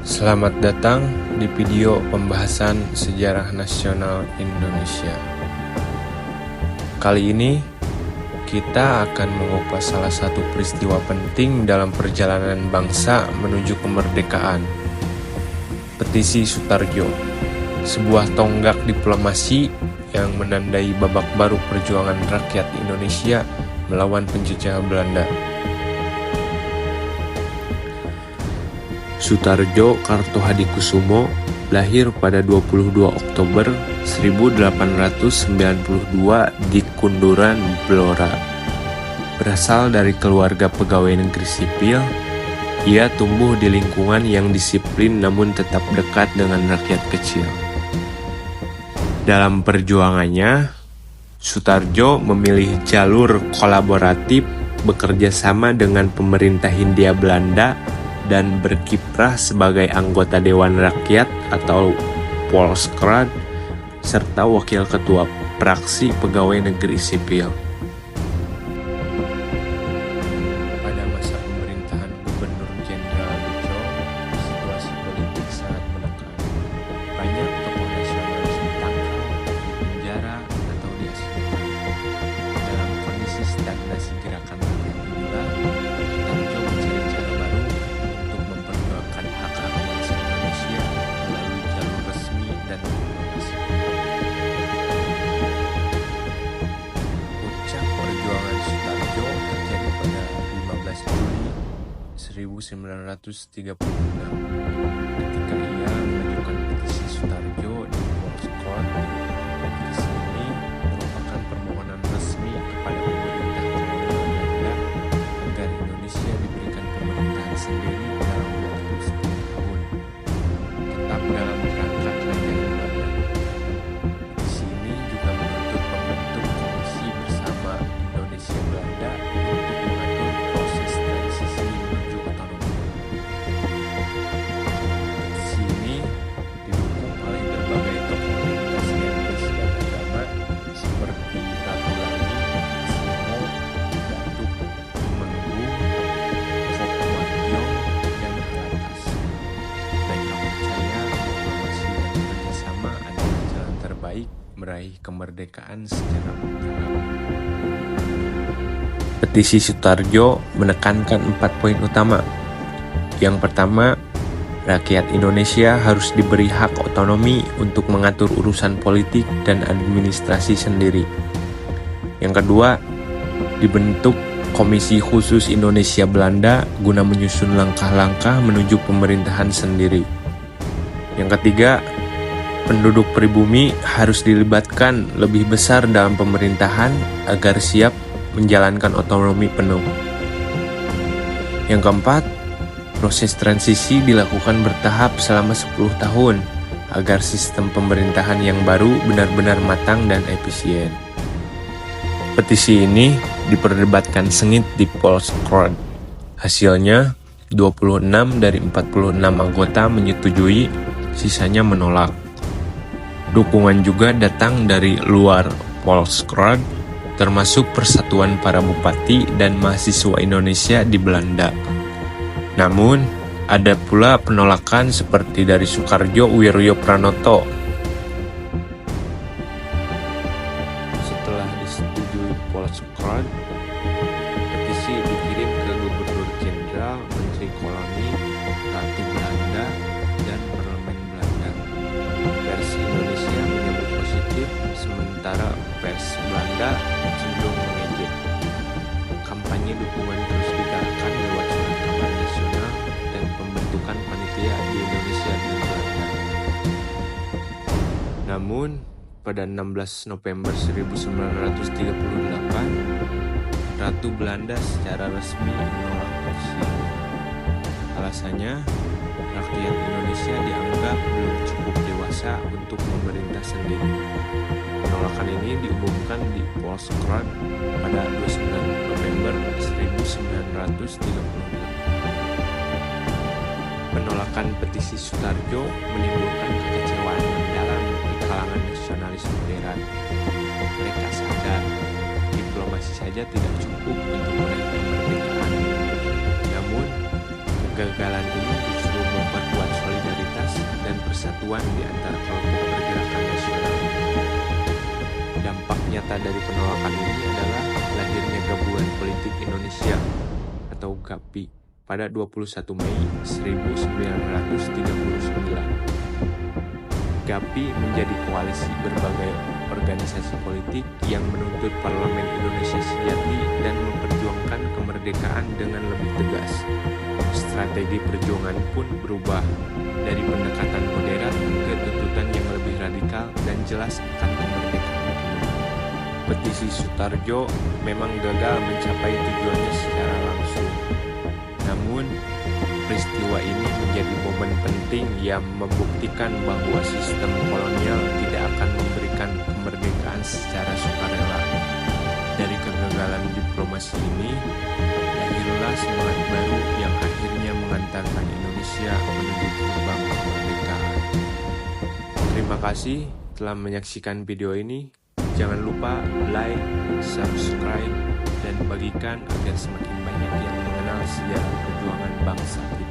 Selamat datang di video pembahasan sejarah nasional Indonesia. Kali ini kita akan mengupas salah satu peristiwa penting dalam perjalanan bangsa menuju kemerdekaan. Petisi Sutarjo, sebuah tonggak diplomasi yang menandai babak baru perjuangan rakyat Indonesia melawan penjajah Belanda. Sutarjo Kartohadikusumo lahir pada 22 Oktober 1892 di Kunduran, Blora. Berasal dari keluarga pegawai negeri sipil, ia tumbuh di lingkungan yang disiplin namun tetap dekat dengan rakyat kecil. Dalam perjuangannya, Sutarjo memilih jalur kolaboratif bekerja sama dengan pemerintah Hindia Belanda dan berkiprah sebagai anggota Dewan Rakyat atau Volksraad serta wakil ketua praksi pegawai negeri sipil. Pada masa pemerintahan Gubernur Jenderal Ducro, situasi politik sangat menekan. Banyak tokoh nasionalis ditangkap, dipenjara, atau diasingkan. Dalam kondisi stagnasi gerakan rakyat inilah, Sutarjo mencari cara baru untuk memperjuangkan hak-hak bangsa Indonesia melalui jalur resmi dan diplomasi. Puncak perjuangan Sutarjo terjadi pada 15 Juli 1936 ketika ia mengajukan petisi Sutarjo di Volksraad. Petisi ini merupakan permohonan resmi kepada pemerintah kolonial Belanda agar Indonesia diberikan pemerintahan sendiri dalam waktu 10 tahun, tetap dalam kerangka kerajaan Belanda. Petisi ini juga menuntut pembentuk komisi bersama Indonesia Belanda untuk mengatur proses transisi menuju otonomi. Petisi ini didukung oleh berbagai tokoh lintas etnis dan agama seperti Ratu Lani, Simo, Datuk Tumenggung, Fokwarjo, dan Halatas. Mereka percaya diplomasi dan kerjasama adalah jalan terbaik meraih kemerdekaan secara bertahap. Petisi Sutarjo menekankan 4 poin utama. Yang pertama, rakyat Indonesia harus diberi hak otonomi untuk mengatur urusan politik dan administrasi sendiri. Yang kedua, dibentuk Komisi Khusus Indonesia Belanda guna menyusun langkah-langkah menuju pemerintahan sendiri. Yang ketiga, penduduk pribumi harus dilibatkan lebih besar dalam pemerintahan agar siap menjalankan otonomi penuh. Yang keempat, proses transisi dilakukan bertahap selama 10 tahun agar sistem pemerintahan yang baru benar-benar matang dan efisien. Petisi ini diperdebatkan sengit di Volksraad. Hasilnya, 26 dari 46 anggota menyetujui, sisanya menolak. Dukungan juga datang dari luar Volksraad, termasuk Persatuan Para Bupati dan Mahasiswa Indonesia di Belanda. Namun, ada pula penolakan seperti dari Soekarjo Wiryo Pranoto. Setelah disetujui Volksraad, petisi dikirim ke Gubernur Jenderal, Menteri Koloni, Ratu Belanda, dan Parlemen Belanda. Versi Indonesia menyambut positif, sementara versi Belanda cenderung mengejek. Kampanye dukungan terus digalakan lewat surat kabar nasional dan pembentukan panitia di Indonesia dan Belanda. Namun, pada 16 November 1938, Ratu Belanda secara resmi menolak petisi ini. Alasannya, rakyat Indonesia dianggap belum cukup dewasa untuk memerintah sendiri. Penolakan ini diumumkan di Volksraad pada 29 November 1938. Penolakan petisi Sutarjo menimbulkan kekecewaan mendalam di kalangan nasionalis moderat. Mereka sadar diplomasi saja tidak cukup untuk meraih kemerdekaan. Namun, kegagalan ini justru memperkuat solidaritas persatuan di antara kelompok pergerakan nasional. Dampak nyata dari penolakan ini adalah lahirnya Gabungan Politik Indonesia atau GAPI pada 21 Mei 1939. GAPI menjadi koalisi berbagai organisasi politik yang menuntut parlemen Indonesia sejati dan memperjuangkan kemerdekaan dengan lebih tegas. Strategi perjuangan pun berubah dari pendekatan modern ke tuntutan yang lebih radikal dan jelas akan kemerdekaan. Petisi Sutarjo memang gagal mencapai tujuannya secara langsung. Namun, peristiwa ini menjadi momen penting yang membuktikan bahwa sistem kolonial tidak akan memberikan kemerdekaan secara sukarela. Dari kegagalan diplomasi ini, lahirlah semangat baru yang akhirnya mengantarkan Indonesia menuju gerbang kemerdekaan. Terima kasih telah menyaksikan video ini. Jangan lupa like, subscribe, dan bagikan agar semakin banyak yang mengenal sejarah perjuangan bangsa kita.